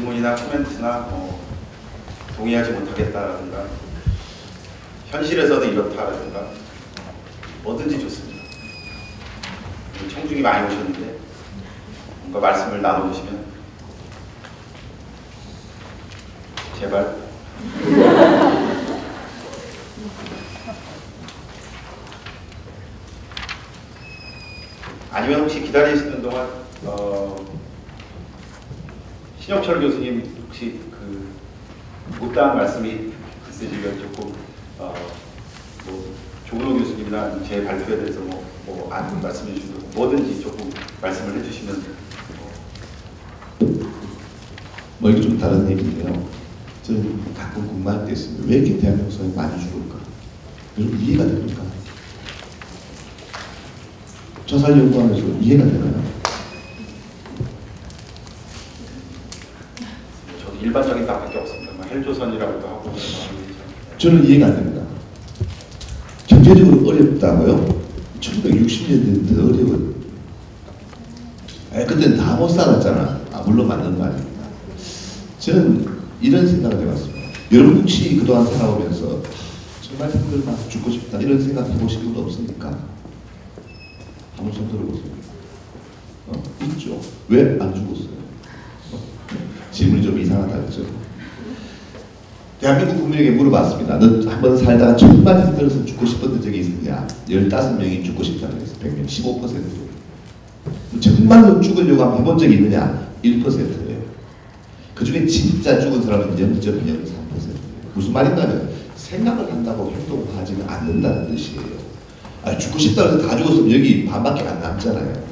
질문이나 코멘트나 동의하지 못하겠다라든가 현실에서는 이렇다라든가 뭐든지 좋습니다. 청중이 많이 오셨는데 뭔가 말씀을 나눠보시면 제발. 아니면 혹시 기다리시는 동안 신혁철 교수님 혹시 못다한 말씀이 있으시면 조금 뭐 조근호 교수님이나 제 발표에 대해서 안 말씀해 주시고 뭐든지 조금 말씀을 해주시면 이게 좀 다른 얘기인데요. 저는 가끔 궁금한 게 있습니다. 왜 이렇게 대한민국 사람이 많이 죽을까? 여러분 이해가 됩니까? 자살 연구하면서 이해가 되나요? 저도 일반적인 답밖에 없습니다. 헬조선이라고도 하고 저는 이해가 안 됩니다. 경제적으로 어렵다고요? 1960년대는 더 어려워요. 그때는 다 못 살았잖아. 물론 맞는 말입니다. 저는 이런 생각을 해봤습니다. 여러분 혹시 그동안 살아오면서 정말 힘들다, 죽고 싶다 이런 생각 해보신 분 없습니까? 한번 손 들어보세요. 있죠. 왜 안 죽었어요? 질문이 좀 이상하다 그죠? 대한민국 국민에게 물어봤습니다. 너 한번 살다가 정말 힘들어서 죽고 싶었던 적이 있느냐? 15명이 죽고 싶다고 했어요. 100명, 15%. 정말로 죽으려고 한번 해본 적이 있느냐? 1%예요. 그 중에 진짜 죽은 사람은 0.03%예요. 무슨 말인가요? 생각을 한다고 행동하지는 않는다는 뜻이에요. 죽고 싶다고 해서 다 죽었으면 여기 반밖에 안 남잖아요.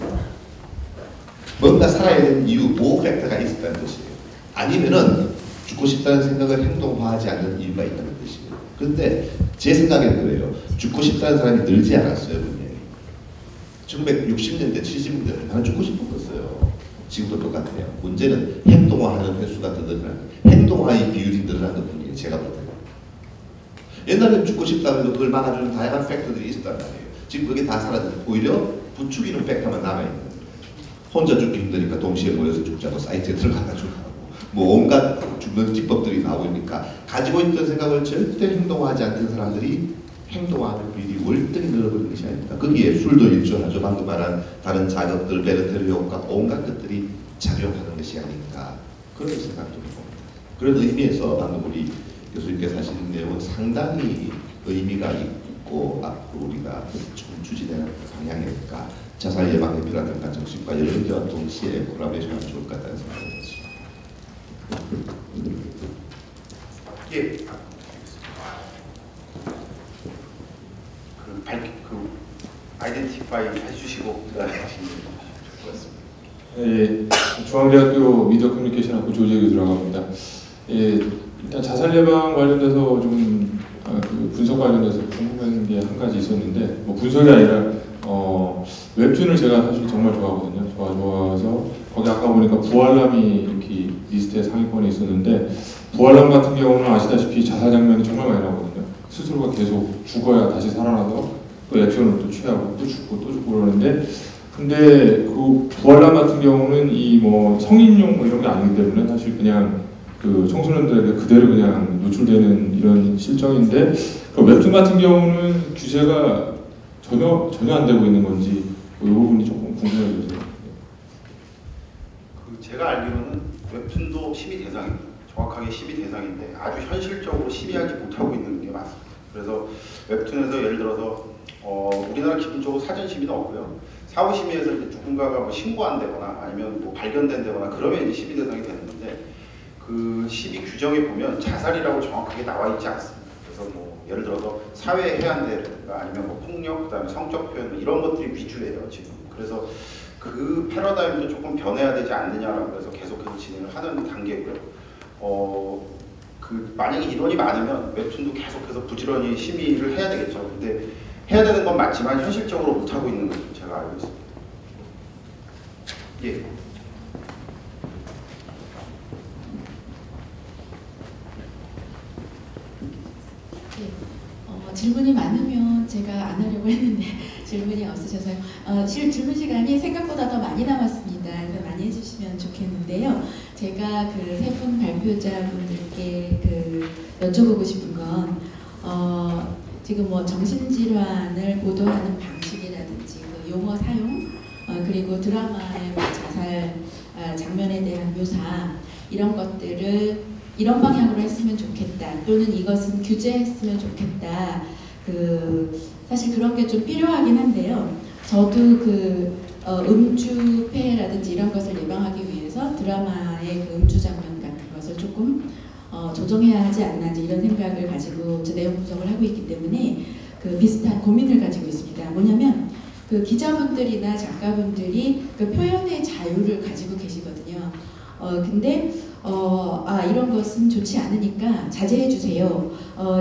뭔가 살아야 되는 이유, 보호 팩터가 있었다는 뜻이에요. 아니면은 죽고 싶다는 생각을 행동화하지 않는 이유가 있다는 뜻이에요. 그런데 제 생각에는 그래요. 죽고 싶다는 사람이 늘지 않았어요, 분명히. 1960년대, 70년대 나는 죽고 싶었어요. 지금도 똑같아요. 문제는 행동화하는 횟수가 더 늘어나는, 행동화의 비율이 늘어나는 것뿐이에요. 제가 볼 때는. 옛날에는 죽고 싶다고 해도 그걸 막아주는 다양한 팩터들이 있었단 말이에요. 지금 그게 다 사라졌고 오히려 부추기는 팩터만 남아있는 거예요. 혼자 죽기 힘드니까 동시에 모여서 죽자고 사이트에 들어가가지고 하고 뭐 온갖 죽는 기법들이 나오니까 가지고 있던 생각을 절대 행동하지 않던 사람들이 행동하는 비율이 월등히 늘어버린 것이 아닙니까? 거기에 술도 일조하죠. 방금 말한 다른 자극들, 베르테르 효과, 온갖 것들이 작용하는 것이 아닌가 그런 생각도 해봅니다. 그런 의미에서 방금 우리 교수님께서 하시는 내용은 상당히 의미가 있고 앞으로 우리가 좀 추진해야 할 방향일까. 자살 예방에 필요하다든가 정신과 여러 문제와 동시에 콜라보레이션하면 좋을 것 같다는 생각을 했습니다. 예. 아이덴티파이 해주시고 예, 중앙대학교 미디어 커뮤니케이션학부 조재 교수라고 합니다. 예, 일단 자살 예방 관련돼서 좀 분석 관련돼서 궁금한 게 한 가지 있었는데 분석이 아니라 웹툰을 제가 사실 정말 좋아하거든요. 좋아서 거기 아까 보니까 부활남이 이렇게 리스트에 상위권에 있었는데 부활남 같은 경우는 아시다시피 자살 장면이 정말 많이 나오거든요. 스스로가 계속 죽어야 다시 살아나서 또 액션을 또 취하고 또 죽고 그러는데 근데 그 부활남 같은 경우는 이 성인용 이런 게 아니기 때문에 사실 그냥 그 청소년들에게 그대로 그냥 노출되는 이런 실정인데 그 웹툰 같은 경우는 규제가 전혀 안 되고 있는 건지 이 부분이 조금 궁금해져요. 제가 알기로는 웹툰도 심의 대상입니다. 정확하게 심의 대상인데 아주 현실적으로 심의하지 못하고 있는 게 맞습니다. 그래서 웹툰에서 예를 들어서 우리나라 기본적으로 사전 심의는 없고요. 사후 심의에서 이제 누군가가 신고한다거나 아니면 발견된다거나 그러면 이제 심의 대상이 되는 건데 그 심의 규정에 보면 자살이라고 정확하게 나와 있지 않습니다. 그래서 예를 들어서 사회에 해한다든가 아니면 폭력, 그다음에 성적 표현 이런 것들이 위주예요 지금. 그래서 그 패러다임도 조금 변해야 되지 않느냐라고 해서 계속해서 진행을 하는 단계고요. 만약에 인원이 많으면 웹툰도 계속해서 부지런히 심의를 해야 되겠죠. 근데 해야 되는 건 맞지만 현실적으로 못하고 있는 것으로 제가 알고 있습니다. 예. 질문이 많으면 제가 안 하려고 했는데 질문이 없으셔서요. 질문 시간이 생각보다 더 많이 남았습니다. 그래서 많이 해주시면 좋겠는데요. 제가 그 세 분 발표자분들께 여쭤보고 싶은 건 지금 뭐 정신질환을 보도하는 방식이라든지 그 용어 사용 그리고 드라마의 뭐 자살 장면에 대한 묘사 이런 것들을 이런 방향으로 했으면 좋겠다 또는 이것은 규제했으면 좋겠다 사실 그런 게 좀 필요하긴 한데요. 저도 음주폐해라든지 이런 것을 예방하기 위해서 드라마의 그 음주 장면 같은 것을 조금 조정해야 하지 않나 이런 생각을 가지고 내용 분석을 하고 있기 때문에 비슷한 고민을 가지고 있습니다. 뭐냐면 기자분들이나 작가분들이 표현의 자유를 가지고 계시거든요. 근데 이런 것은 좋지 않으니까 자제해 주세요.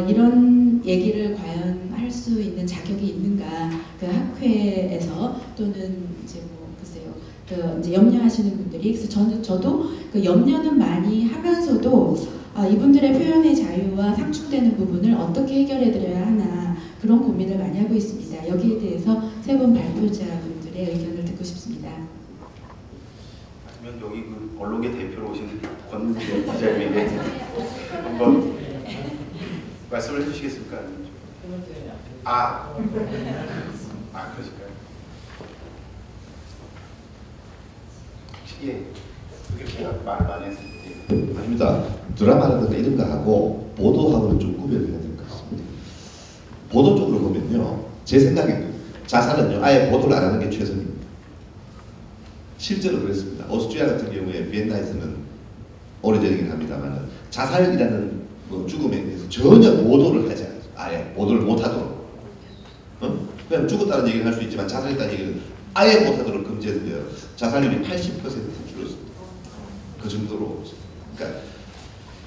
이런 얘기를 과연 할 수 있는 자격이 있는가? 학회에서 또는 이제 뭐 글쎄요, 이제 염려하시는 분들이 그래서 저도 염려는 많이 하면서도 이분들의 표현의 자유와 상충되는 부분을 어떻게 해결해 드려야 하나 그런 고민을 많이 하고 있습니다. 여기에 대해서 세 분 발표자분들의 의견을 듣고 싶습니다. 아니면 여기 언론계 대표로 오신 권문재 기자님에게 한번 말씀을 해주시겠습니까? 그러실까요? 예, 그렇게 말 많이 했습니다. 아닙니다. 드라마라든가 이런 거 하고 보도하고는 좀 구별을 해야 될 것 같습니다. 보도 쪽으로 보면요, 제 생각에는 자살은요 아예 보도를 안 하는 게 최선입니다. 실제로 그랬습니다. 오스트리아 같은 경우에 비엔나에서는 오래전이긴 합니다만 자살이라는 죽음에 대해서 전혀 보도를 하지 않아요. 아예 보도를 못하도록. 그냥 죽었다는 얘기를 할 수 있지만 자살했다는 얘기는 아예 못하도록 금지했는데요. 자살률이 80% 줄었습니다. 그 정도로. 그러니까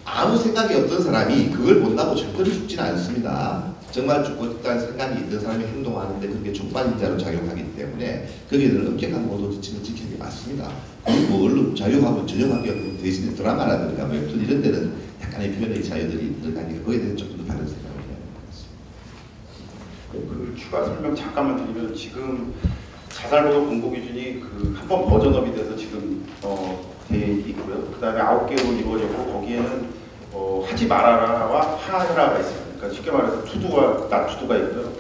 아무 생각이 없던 사람이 그걸 본다고 절대로 죽지는 않습니다. 정말 죽고 싶다는 생각이 있는 사람이 행동하는데 그게 촉발인자로 작용하기 때문에 거기에는 엄격한 보도 지침을 지키는 게 맞습니다. 그리고 언론 자유하고 전혀 관계없는 대신에 드라마라든가 웹툰 이런 데는 약간의 표현의 자유들이 들어가니까 거기에 대해서 조금 더 다른 생각을 해야 될 것 같습니다. 추가 설명 잠깐만 드리면 지금 자살보도 공고 기준이 한 번 버전업이 돼서 지금 돼 있고요. 그 다음에 9개로 이루어졌고 거기에는 하지 말아라와 하라가 있습니다. 그러니까 쉽게 말해서 투두와 낫투두가 있고요.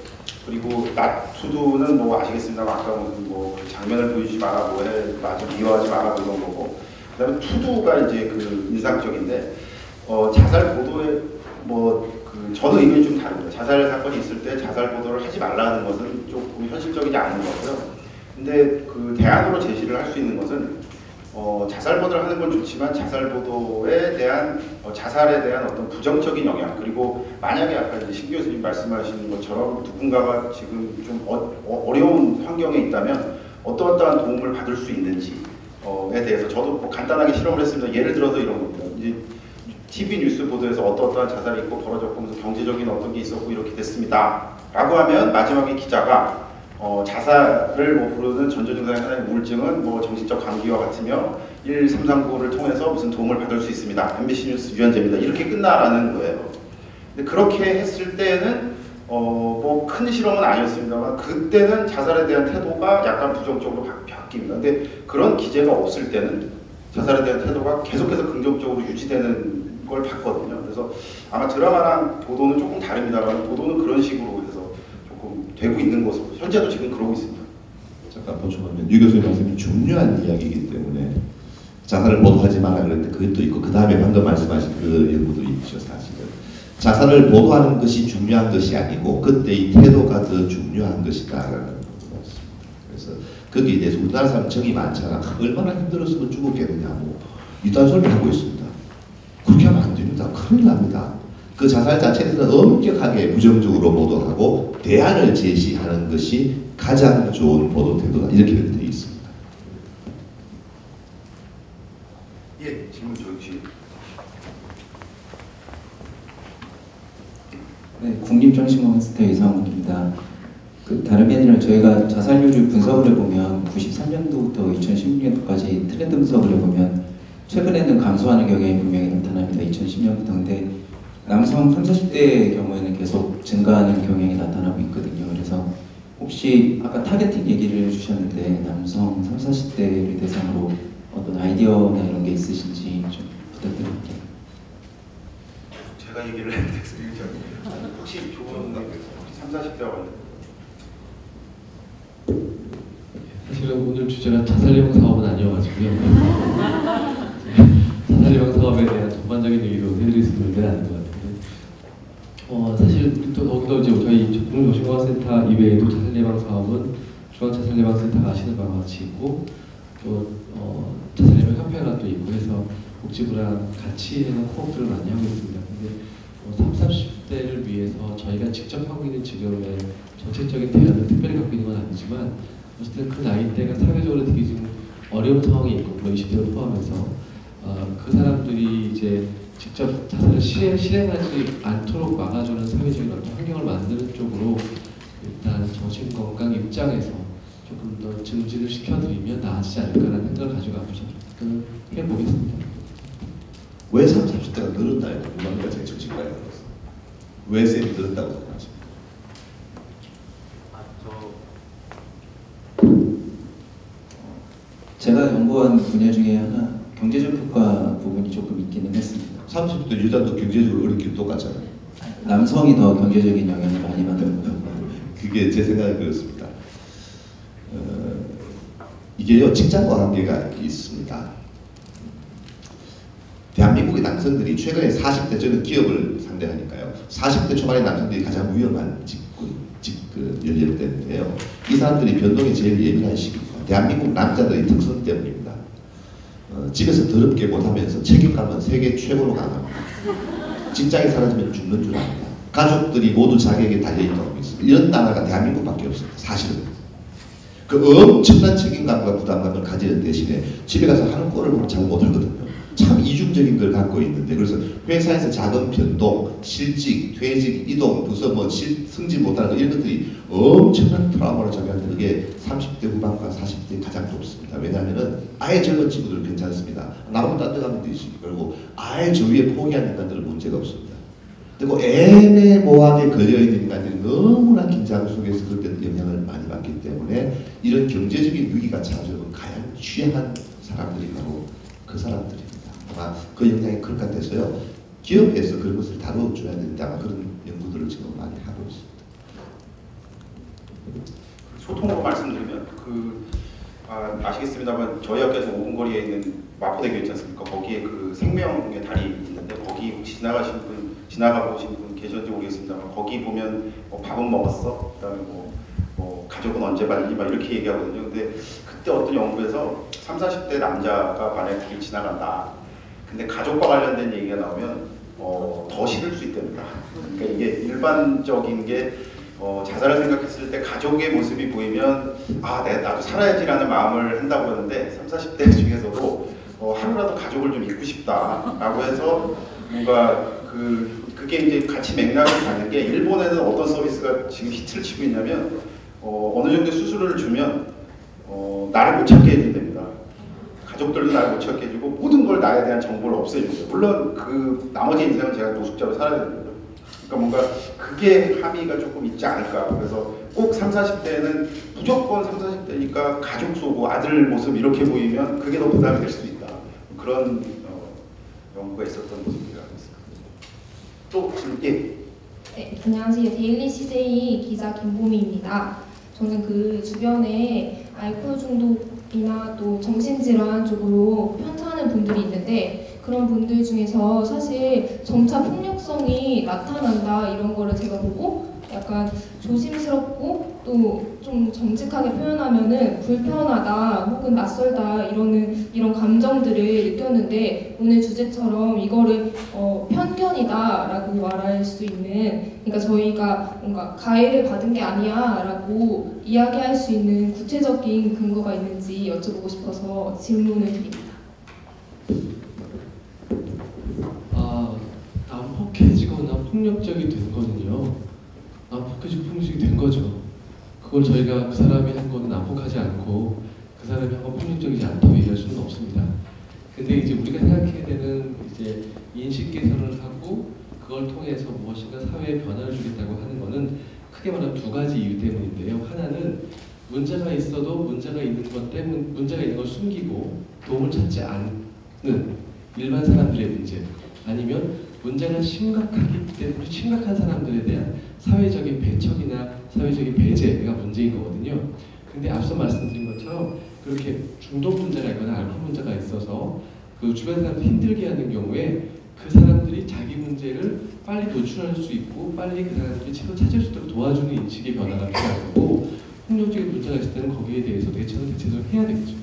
그리고 낫투두는 뭐 아시겠습니다. 아까 무슨 장면을 보여주지 마라, 미워하지 마라 이런 거고. 그다음에 투두가 이제 인상적인데 자살 보도에 저는 의견이 좀 다릅니다. 자살 사건이 있을 때 자살 보도를 하지 말라는 것은 조금 현실적이지 않은 거고요. 근데 대안으로 제시를 할 수 있는 것은 자살 보도를 하는 건 좋지만 자살 보도에 대한 자살에 대한 어떤 부정적인 영향 그리고 만약에 아까 이제 신 교수님 말씀하시는 것처럼 누군가가 지금 좀 어려운 환경에 있다면 어떠한 도움을 받을 수 있는지에 대해서 저도 간단하게 실험을 했습니다. 예를 들어서 이런 겁니다. 이제 TV 뉴스 보도에서 어떠한 자살이 있고 벌어졌고 무슨 경제적인 어떤 게 있었고 이렇게 됐습니다. 라고 하면 마지막에 기자가 자살을 부르는 전조 증상의 하나의 우울증은 정신적 감기와 같으며 1339를 통해서 무슨 도움을 받을 수 있습니다. MBC 뉴스 유연재입니다. 이렇게 끝나라는 거예요. 근데 그렇게 했을 때는 큰 실험은 아니었습니다만 그때는 자살에 대한 태도가 약간 부정적으로 바뀝니다. 근데 그런 기재가 없을 때는 자살에 대한 태도가 계속해서 긍정적으로 유지되는 걸 봤거든요. 그래서 아마 드라마랑 보도는 조금 다릅니다만 보도는 그런 식으로 해서 되고 있는 것으로 현재도 지금 그러고 있습니다. 잠깐 보충하면 유 교수님 말씀이 중요한 이야기이기 때문에 자살을 보도하지 말라 그랬는데 그것도 있고 그 다음에 방금 말씀하신 그 연구도 있죠. 사실은 자살을 보도하는 것이 중요한 것이 아니고 그때의 태도가 더 중요한 것이다라는 것입니다. 그래서 거기에 대해서 우리나라 사람 정이 많잖아. 얼마나 힘들었으면 죽었겠느냐고 이딴 소리 하고 있습니다. 그렇게 하면 안 됩니다. 큰일 납니다. 그 자살 자체에서 엄격하게 부정적으로 보도하고 대안을 제시하는 것이 가장 좋은 보도 태도다. 이렇게 되어 있습니다. 예, 질문 조용히. 네, 국립정신건강센터 이상욱입니다. 다름이 아니라 저희가 자살률을 분석을 해보면 93년도부터 2016년도까지 트렌드 분석을 해보면 최근에는 감소하는 경향이 분명히 나타납니다. 2010년부터. 근데 남성 30, 40대의 경우에는 계속 증가하는 경향이 나타나고 있거든요. 그래서 혹시 아까 타겟팅 얘기를 해주셨는데 남성 3, 40대를 대상으로 어떤 아이디어나 이런 게 있으신지 좀 부탁드릴게요. 제가 얘기를 했는데 혹시 좋은 3, 40대와 관련 사실은 오늘 주제가 자살예방 사업은 아니어가지고요. 자살예방 사업에 대한 전반적인 얘기로 해드릴 수 있는 건 아닌 것 같은데, 사실 또 더욱더 이제 저희 국민정신건강센터 이외에도 자살예방 사업은 중앙자살예방센터가 하시는 바와 같이 있고, 또 자살예방 협회가 또 있고 해서 복지부랑 같이 해서 코업들을 많이 하고 있습니다. 근데 30, 40대를 위해서 저희가 직접 하고 있는 지금의 정책적인 대안을 특별히 갖고 있는 건 아니지만, 어쨌든 그 나이대가 사회적으로 되게 지금 어려운 상황이 있고, 물론 20대를 포함해서 그 사람들이 이제 직접 자살을 실행하지 않도록 막아주는 사회적인 어떤 환경을 만드는 쪽으로 일단 정신건강 입장에서 조금 더 증진을 시켜드리면 나아지지 않을까라는 생각을 가지고 앞으로 해보겠습니다. 왜 30, 40대가 늘었나요? 궁금합니다. 제 정신과에 들어서. 왜 쌤이 늘었다고 생각하십니까? 제가 연구한 분야 중에 하나 경제적 효과 부분이 조금 있기는 했습니다. 30대 여자도 경제적으로 어렵게 똑같잖아요. 남성이 더 경제적인 영향을 많이 받는 거예요. 그게 제 생각은 그렇습니다. 이게요, 직장과 관계가 있습니다. 대한민국의 남성들이 최근에 40대, 저는 기업을 상대하니까요, 40대 초반의 남성들이 가장 위험한 연령대인데요. 이 사람들이 변동에 제일 예민한 시기입니다. 대한민국 남자들의 특성 때문입니다. 집에서 더럽게 못하면서 책임감은 세계 최고로 강합니다. 직장이 사라지면 죽는 줄 압니다. 가족들이 모두 자기에게 달려있다고 믿습니다. 이런 나라가 대한민국밖에 없습니다. 사실은. 그 엄청난 책임감과 부담감을 가지는 대신에 집에 가서 하는 꼴을 보면 잘 못하거든요. 참 이중적인 걸 갖고 있는데, 그래서 회사에서 작은 변동, 실직, 퇴직, 이동, 부서 승진 못하는 거, 이런 것들이 엄청난 트라우마를 작용하는데, 이게 30대 후반과 40대에 가장 높습니다. 왜냐하면은 아예 젊은 친구들은 괜찮습니다. 나보고 딴 데 가면 되지. 그리고 아예 저 위에 포기한 인간들은 문제가 없습니다. 그리고 애매모호하게 걸려있는 인간들이 너무나 긴장 속에서 그럴 때 영향을 많이 받기 때문에 이런 경제적인 위기가 찾아오면 가장 취약한 사람들이 바로 그 사람들입니다. 아마 그 영향이 클 것 같아서요, 기업에서 그런 것을 다뤄줘야 되는데 아마 그런 연구들을 지금 많이 하고 있습니다. 소통으로 말씀드리면 아시겠습니다만 저희 학교에서 5분 거리에 있는 마포대교 있지 않습니까? 거기에 그 생명의 달이 있는데, 거기 혹시 지나가 보신 분 계셨는지 모르겠습니다만, 거기 보면 밥은 먹었어? 그다음에 가족은 언제 봤니? 막 이렇게 얘기하거든요. 근데 그때 어떤 연구에서 30, 40대 남자가 만약에 길 지나간다. 근데 가족과 관련된 얘기가 나오면 더 싫을 수 있답니다. 그러니까 이게 일반적인 게 자살을 생각했을 때 가족의 모습이 보이면 나도 살아야지라는 마음을 한다고 하는데, 30, 40대 중에서도 하루라도 가족을 좀 잊고 싶다라고 해서 뭔가 그게 이제 같이 맥락을 가는 게, 일본에는 어떤 서비스가 지금 히트를 치고 있냐면 어느 정도 수수료를 주면 나를 못 찾게 해준답니다. 가족들도 나를 못 찾게 해주고 모든 걸 나에 대한 정보를 없애주고요. 물론 그 나머지 인생은 제가 노숙자로 살아야 됩니다. 그러니까 뭔가 그게 함의가 조금 있지 않을까. 그래서 꼭 30, 40대는 무조건 30, 40대니까 가족 쏘고 아들 모습 이렇게 보이면 그게 더 부담이 될 수도 있다. 그런 연구가 있었던 모습이라고 했습니다. 또 질문. 네, 안녕하세요. 데일리 CJ 기자 김보미입니다. 저는 그 주변에 알코올 중독이나 또 정신질환 쪽으로 편찮은 분들이 있는데, 그런 분들 중에서 사실 점차 폭력성이 나타난다 이런 거를 제가 보고 약간 조심스럽고 또 좀 정직하게 표현하면은 불편하다 혹은 낯설다 이런 감정들을 느꼈는데, 오늘 주제처럼 이거를 편견이다라고 말할 수 있는, 그러니까 저희가 뭔가 가해를 받은 게 아니야라고 이야기할 수 있는 구체적인 근거가 있는지 여쭤보고 싶어서 질문을 드립니다. 난폭해지거나 폭력적이 된 거는요, 난폭해지고 폭력적이 된 거죠. 그걸 저희가 그 사람이 한 거는 난폭하지 않고 그 사람이 한 건 폭력적이지 않다고 얘기할 수는 없습니다. 근데 이제 우리가 생각해야 되는 이제 인식 개선을 하고 그걸 통해서 무엇인가 사회에 변화를 주겠다고 하는 거는 크게 말하면 두 가지 이유 때문인데요. 하나는 문제가 있어도 문제가 있는 걸 숨기고 도움을 찾지 않는 일반 사람들의 문제, 아니면 문제가 심각하기 때문에 심각한 사람들에 대한 사회적인 배척이나 사회적인 배제가 문제인 거거든요. 근데 앞서 말씀드린 것처럼 그렇게 중독 문제가 있거나 알코올 문제가 있어서 그 주변 사람들 힘들게 하는 경우에 그 사람들이 자기 문제를 빨리 노출할 수 있고 빨리 그 사람들이 치료 찾을 수 있도록 도와주는 인식의 변화가 필요한 거고, 폭력적인 문제가 있을 때는 거기에 대해서 대처를 해야 되겠죠.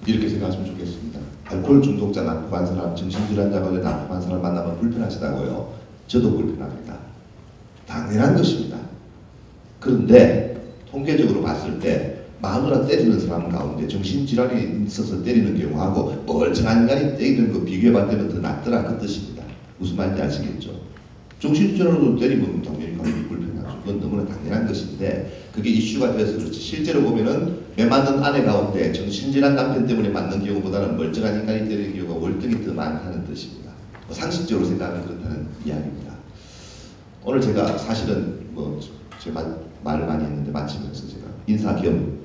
이렇게 생각하시면 좋겠습니다. 알코올 중독자 난폭한 사람, 정신질환자 걸려 난폭한 사람 만나면 불편하시다고요? 저도 불편합니다. 당연한 것입니다. 그런데 통계적으로 봤을 때 마누라 때리는 사람 가운데 정신질환이 있어서 때리는 경우하고 멀쩡한 인간이 때리는 거 비교해봤을 때는 더 낫더라, 그 뜻입니다. 무슨 말인지 아시겠죠? 정신질환으로 때리면 당연히 가슴이 불편하죠. 그건 너무나 당연한 것인데 그게 이슈가 되어서 그렇지, 실제로 보면은 매 맞는 아내 가운데 정신질환 남편 때문에 맞는 경우보다는 멀쩡한 인간이 때리는 경우가 월등히 더 많다는 뜻입니다. 상식적으로 생각하면 그렇다는 이야기입니다. 오늘 제가 사실은 제가 말을 많이 했는데 마치면서 제가 인사 겸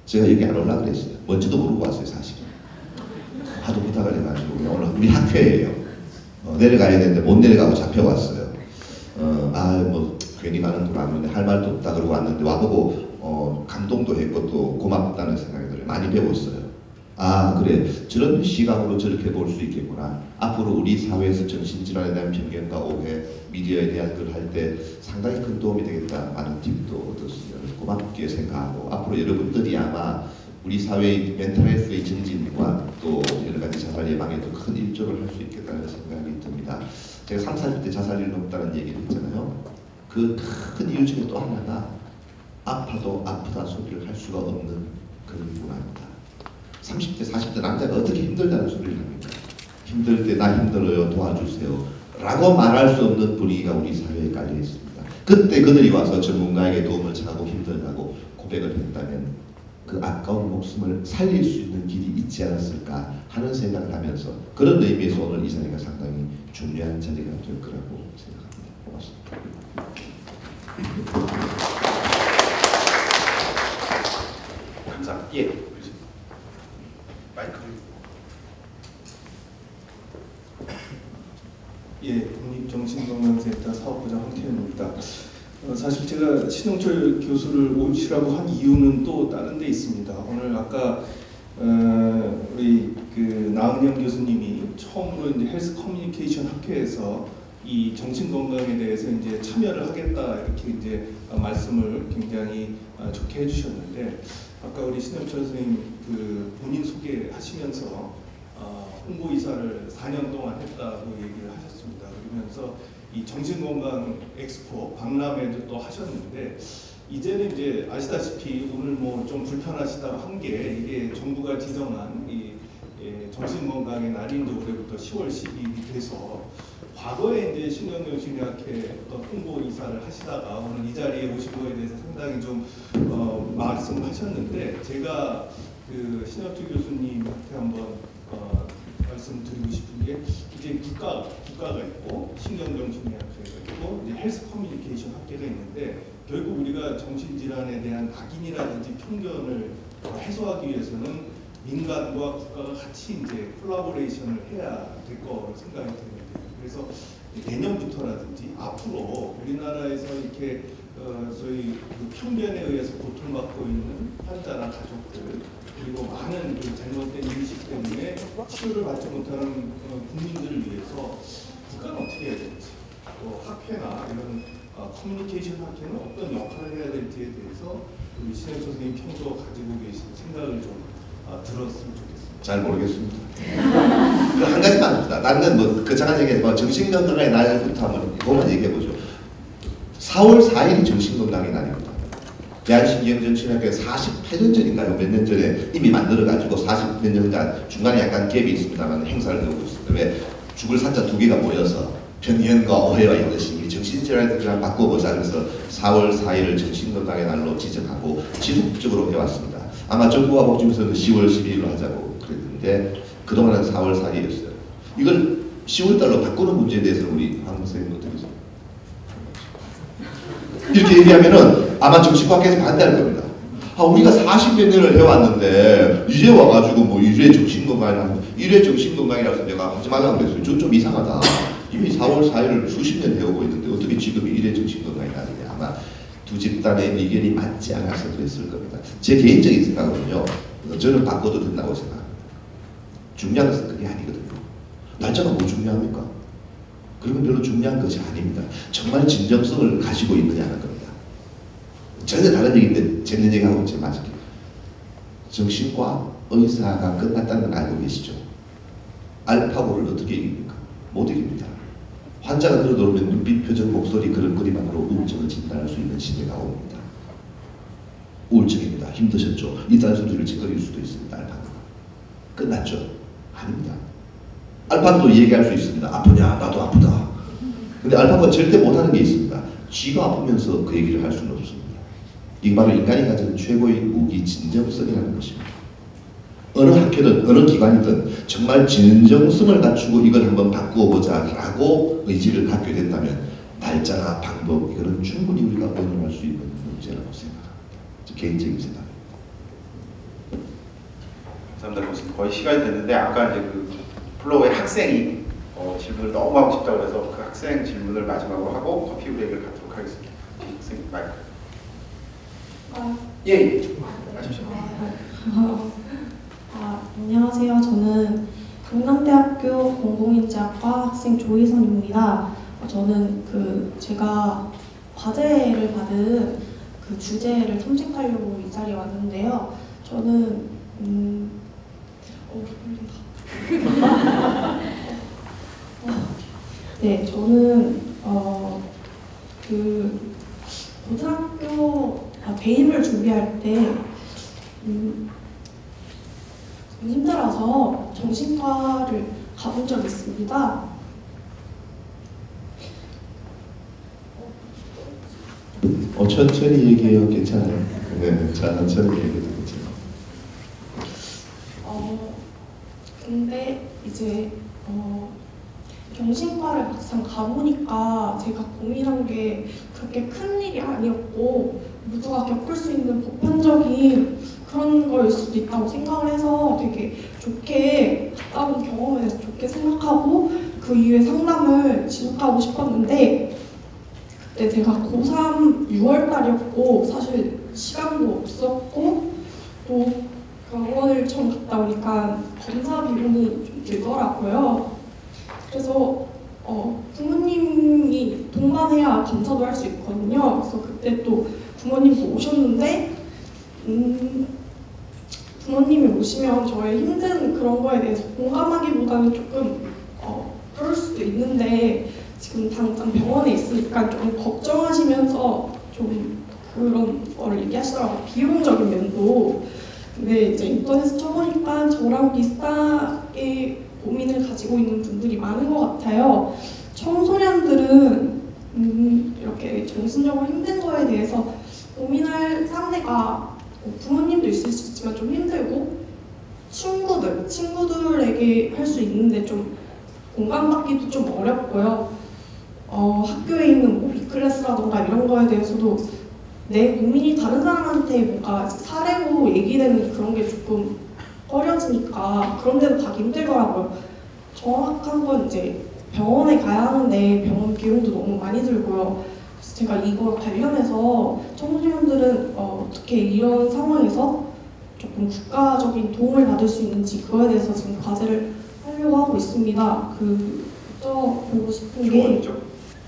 제가 여기 안 올라 그랬어요. 뭔지도 모르고 왔어요, 사실은. 하도 부탁을 해가지고 오늘 우리 학회예요. 내려가야 되는데 못 내려가고 잡혀왔어요. 괜히 가는 돈 안 오는데 할 말도 없다 그러고 왔는데 와보고 감동도 했고 또 고맙다는 생각이 들어요. 많이 배웠어요. 그래, 저런 시각으로 저렇게 볼 수 있겠구나. 앞으로 우리 사회에서 정신질환에 대한 편견과 오해, 미디어에 대한 걸 할 때 상당히 큰 도움이 되겠다. 많은 팁도 얻었으면 고맙게 생각하고, 앞으로 여러분들이 아마 우리 사회의 멘탈 헬스의 증진과 또 여러 가지 자살 예방에도 큰 일조를 할 수 있겠다는 생각이 듭니다. 제가 30, 40대 자살률이 높다는 얘기를 했잖아요. 그 큰 이유 중에 또 하나가 아파도 아프다 소리를 할 수가 없는 그런 문화입니다. 30대, 40대 남자가 어떻게 힘들다는 소리를 합니까? 힘들 때 나 힘들어요, 도와주세요 라고 말할 수 없는 분위기가 우리 사회에 깔려 있습니다. 그때 그들이 와서 전문가에게 도움을 청하고 힘들다고 고백을 했다면 그 아까운 목숨을 살릴 수 있는 길이 있지 않았을까 하는 생각을 하면서, 그런 의미에서 오늘 이 자리가 상당히 중요한 자리가 될 거라고 생각합니다. 고맙습니다. 감사합니다. 예. 마이크. 예, 국립정신건강센터 사업부장 황태현입니다. 사실 제가 신홍철 교수를 오시라고 한 이유는 또 다른 데 있습니다. 오늘 아까 우리 그 나은영 교수님이 처음으로 이제 헬스 커뮤니케이션 학회에서 이 정신건강에 대해서 이제 참여를 하겠다 이렇게 이제 말씀을 굉장히 좋게 해주셨는데, 아까 우리 신홍철 선생님 그 본인 소개하시면서 홍보이사를 4년 동안 했다고 얘기를 하셨습니다. 그러면서 이 정신건강 엑스포 박람회도 또 하셨는데, 이제는 이제 아시다시피 오늘 뭐 좀 불편하시다고 한 게 이게 정부가 지정한 이 정신건강의 날이 이제 올해부터 10월 10일이 돼서, 과거에 이제 신경정신의학회 어떤 홍보이사를 하시다가 오늘 이 자리에 오신 거에 대해서 상당히 좀 말씀을 하셨는데, 제가 그 신혁주 교수님한테 한번 말씀드리고 싶은 게, 이제 국가가 있고 신경정신의학회가 있고 이제 헬스 커뮤니케이션 학회가 있는데, 결국 우리가 정신질환에 대한 낙인이라든지 편견을 해소하기 위해서는 민간과 국가가 같이 이제 콜라보레이션을 해야 될 거라고 생각이 되는데, 그래서 내년부터라든지 앞으로 우리나라에서 이렇게 소위 그 편견에 의해서 고통받고 있는 환자나 가족들, 그리고 많은 그 잘못된 인식 때문에 치료를 받지 못하는 국민들을 위해서 국가는 어떻게 해야 될지, 또 학회나 이런 커뮤니케이션 학회는 어떤 역할을 해야 될지에 대해서 우리 신혁 선생님 평소 가지고 계신 생각을 좀 들었으면 좋겠습니다. 잘 모르겠습니다. 한 가지만 합니다. 다른 건 그 잠깐 얘기했지만 정신건강의 날부터 한번 그것만 얘기해보죠. 4월 4일이 정신건강의 날입니다. 대한신경정신학회 48년 전인가요? 몇 년 전에 이미 만들어가지고 40몇 년간 중간에 약간 갭이 있습니다만 행사를 하고 있습니다. 왜? 죽을 산자 두 개가 모여서 편견과 오해와 이것이 정신질환을 바꿔보자 그래서 4월 4일을 정신건강의 날로 지정하고 지속적으로 해왔습니다. 아마 정부와 복지부에서는 10월 12일로 하자고 그랬는데 그동안은 4월 4일이었어요. 이걸 10월 달로 바꾸는 문제에 대해서 우리 황 선생님 어떻게 생각하세요? 이렇게 얘기하면은 아마 정신과학에서 반대할 겁니다. 아, 우리가 40몇 년을 해왔는데 이제 와가지고 뭐 일회 정신건강이라고 일회 정신건강이라서 내가 하지 말라고 그랬어요. 좀 이상하다. 이미 4월 4일을 수십 년 해오고 있는데 어떻게 지금 일회 정신건강이라는데 아마 두 집단의 의견이 맞지 않아서 그랬을 겁니다. 제 개인적인 생각은요. 저는 바꿔도 된다고 생각합니다. 중요한 것은 그게 아니거든요. 날짜가 뭐 중요합니까? 그러면 별로 중요한 것이 아닙니다. 정말 진정성을 가지고 있느냐는 겁니다. 전혀 다른 얘기인데 재밌는 얘기하고 제가 맞을게요. 정신과 의사가 끝났다는 걸 알고 계시죠? 알파고를 어떻게 이깁니까? 못 이깁니다. 환자가 들어오면 눈빛, 표정, 목소리, 그릇거리만으로 우울증을 진단할 수 있는 시대가 옵니다. 우울증입니다. 힘드셨죠? 이딴 소리를 짓거릴 수도 있습니다. 알파고가. 끝났죠? 아닙니다. 알파고도 얘기할 수 있습니다. 아프냐? 나도 아프다. 근데 알파고가 절대 못하는 게 있습니다. 쥐가 아프면서 그 얘기를 할 수는 없습니다. 이게 바로 인간이 가진 최고의 무기 진정성이라는 것입니다. 어느 학교든 어느 기관이든 정말 진정성을 갖추고 이걸 한번 바꾸어보자 라고 의지를 갖게 된다면 날짜나 방법 이거는 충분히 우리가 의논할 수 있는 문제라고 생각합니다. 제 개인적인 생각입니다. 감사합니다. 교수님. 거의 시간이 됐는데 아까 이제 그 플로우의 학생이 질문을 너무 하고 싶다고 그래서 그 학생 질문을 마지막으로 하고 커피 브레이크를 갖도록 하겠습니다. 학생 마이크. 예. 하십시오. 안녕하세요. 저는 강남대학교 공공인지학과 학생 조희선입니다. 저는 제가 과제를 받은 그 주제를 탐색하려고 이 자리에 왔는데요. 저는 네, 저는 그 고등학교 배임을 준비할 때 힘들어서 정신과를 가본 적이 있습니다. 천천히 얘기해요. 괜찮아요. 네, 천천히 얘기해도 괜찮아요. 근데 이제 정신과를 막상 가보니까 제가 고민한 게 그렇게 큰 일이 아니었고 모두가 겪을 수 있는 보편적인 그런 거일 수도 있다고 생각을 해서 되게 좋게 갔다 온 경험에 대해서 좋게 생각하고 그 이후에 상담을 지속하고 싶었는데 그때 제가 고3 6월달이었고 사실 시간도 없었고 또 병원을 처음 갔다 오니까 검사 비용이 좀 들더라고요. 그래서 부모님이 동반해야 검사도 할 수 있거든요. 그래서 그때 또 부모님도 오셨는데 부모님이 오시면 저의 힘든 그런 거에 대해서 공감하기보다는 조금 그럴 수도 있는데 지금 당장 병원에 있으니까 좀 걱정하시면서 좀 그런 걸 얘기하시더라고요. 비용적인 면도. 근데 이제 인터넷에 쳐보니까 저랑 비슷하게 고민을 가지고 있는 분들이 많은 것 같아요. 청소년들은 이렇게 정신적으로 힘든 거에 대해서 고민할 상대가 부모님도 있을 수 있지만 좀 힘들고 친구들에게 할 수 있는데 좀 공감받기도 좀 어렵고요. 학교에 있는 뭐 B클래스라던가 이런 거에 대해서도 내 고민이 다른 사람한테 뭔가 사례로 얘기되는 그런 게 조금 꺼려지니까 그런 데도 가기 힘들더라고요. 정확한 건 이제 병원에 가야 하는데 병원 비용도 너무 많이 들고요. 그래서 제가 이거 관련해서 청소년들은 어떻게 이런 상황에서 조금 국가적인 도움을 받을 수 있는지 그거에 대해서 지금 과제를 하려고 하고 있습니다. 여쭤보고 싶은 게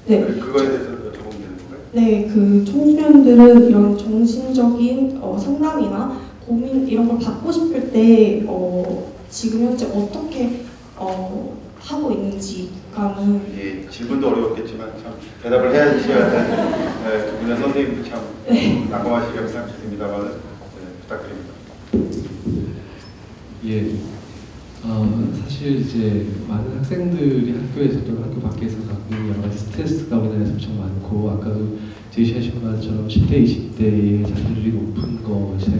네. 그거에 대해서 여쭤보면 되는 건가요? 네, 그 청소년들은 이런 정신적인 상담이나 고민 이런 걸 받고 싶을 때 지금 현재 어떻게 하고 있는지가는 예, 질문도 어려웠겠지만 참 대답을 해야 하는 두 분의 선생님도 참 난감하시리라고 생각했습니다만 부탁드립니다. 예. 사실 이제 많은 학생들이 학교에서도 학교 밖에서 갖고 있는 여러 가지 스트레스가 우리나라에서 엄청 많고 아까도 제시하신 것처럼 10대, 20대의 자살률이 높은 것에서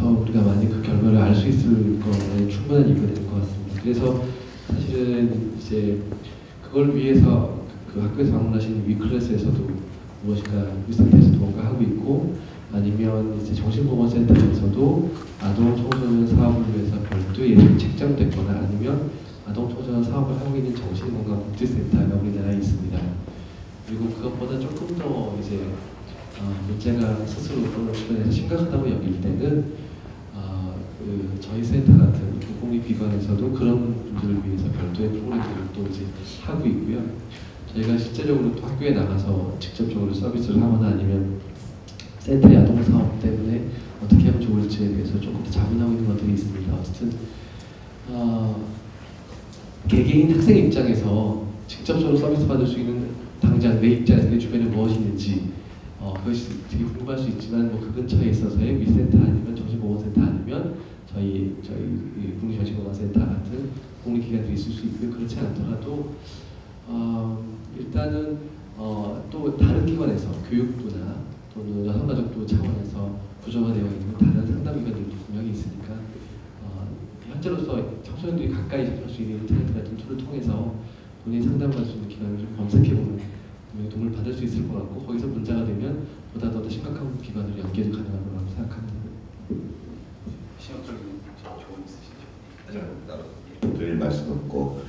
우리가 많이 그 결과를 알 수 있을 거에 충분한 이유가 되는 것 같습니다. 그래서 사실은 이제 그걸 위해서 그 학교에서 방문하신 위클래스에서도 무엇인가 우리 센터에서 무언가 하고 있고 아니면 이제 정신보건센터에서도 아동 청소년 사업을 위해서 별도의 예산이 책정됐거나 아니면 아동 청소년 사업을 하고 있는 정신건강복지센터가 우리나라에 있습니다. 그리고 그것보다 조금 더 이제 문제가 스스로 또는 주변에서 심각하다고 여길 때는 저희 센터 같은 공공기관에서도 그런 분들을 위해서 별도의 프로그램들을 또 이제 하고 있고요. 저희가 실제적으로 또 학교에 나가서 직접적으로 서비스를 하거나 아니면 센터의 아동 사업 때문에 어떻게 하면 좋을지에 대해서 조금 더 자문하고 있는 것들이 있습니다. 어쨌든 개개인 학생 입장에서 직접적으로 서비스 받을 수 있는 당장 내 입장에서 내 주변에 무엇이 있는지 그것이 되게 궁금할 수 있지만 그 근처에 있어서의 위센터 아니면 정신보건센터 아니면 저희 국립정신건강센터 같은 공립기관들이 있을 수 있고요. 그렇지 않더라도 일단은 또 다른 기관에서 교육부나 또는 여성가족부 차원에서 구조화되어 있는 다른 상담기관들도 분명히 있으니까 현재로서 청소년들이 가까이 접할 수 있는 인터넷 같은 툴을 통해서 본인 상담받을 수 있는 기관을 좀 검색해보면 도움을 받을 수 있을 것 같고 거기서 문제가 되면 보다 더 심각한 기관으로 연계도 가능할 거라고 생각합니다. 신영철 조언 있으시죠? 드릴 말씀 없고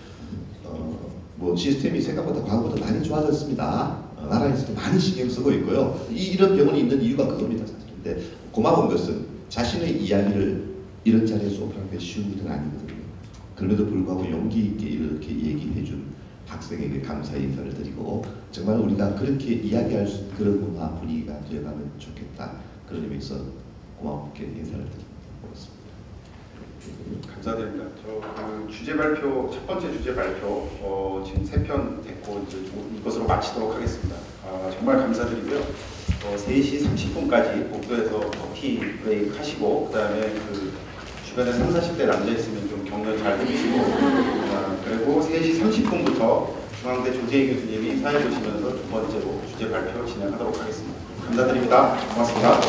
뭐 시스템이 생각보다 과거보다 많이 좋아졌습니다. 나라에서도 많이 신경 쓰고 있고요. 이런 병원이 있는 이유가 그겁니다. 사실. 근데 고마운 것은 자신의 이야기를 이런 자리에서 오픈하는 게 쉬운 일은 아니거든요. 그럼에도 불구하고 용기 있게 이렇게 얘기해준 학생에게 감사의 인사를 드리고 정말 우리가 그렇게 이야기할 수 있는 그런 문화 분위기가 되어가면 좋겠다. 그런 의미에서 고맙게 인사를 드리겠습니다. 감사드립니다. 주제 발표, 첫 번째 주제 발표 지금 3편 됐고 이제 이것으로 마치도록 하겠습니다. 정말 감사드리고요. 3시 30분까지 복도에서 커피 브레이크 하시고 그 다음에 주변에 30, 40대 남자 있으면 좀 격려 잘 해주시고 그리고 3시 30분부터 중앙대 조재희 교수님이 사회 보시면서 두 번째로 주제 발표 진행하도록 하겠습니다. 감사드립니다. 고맙습니다.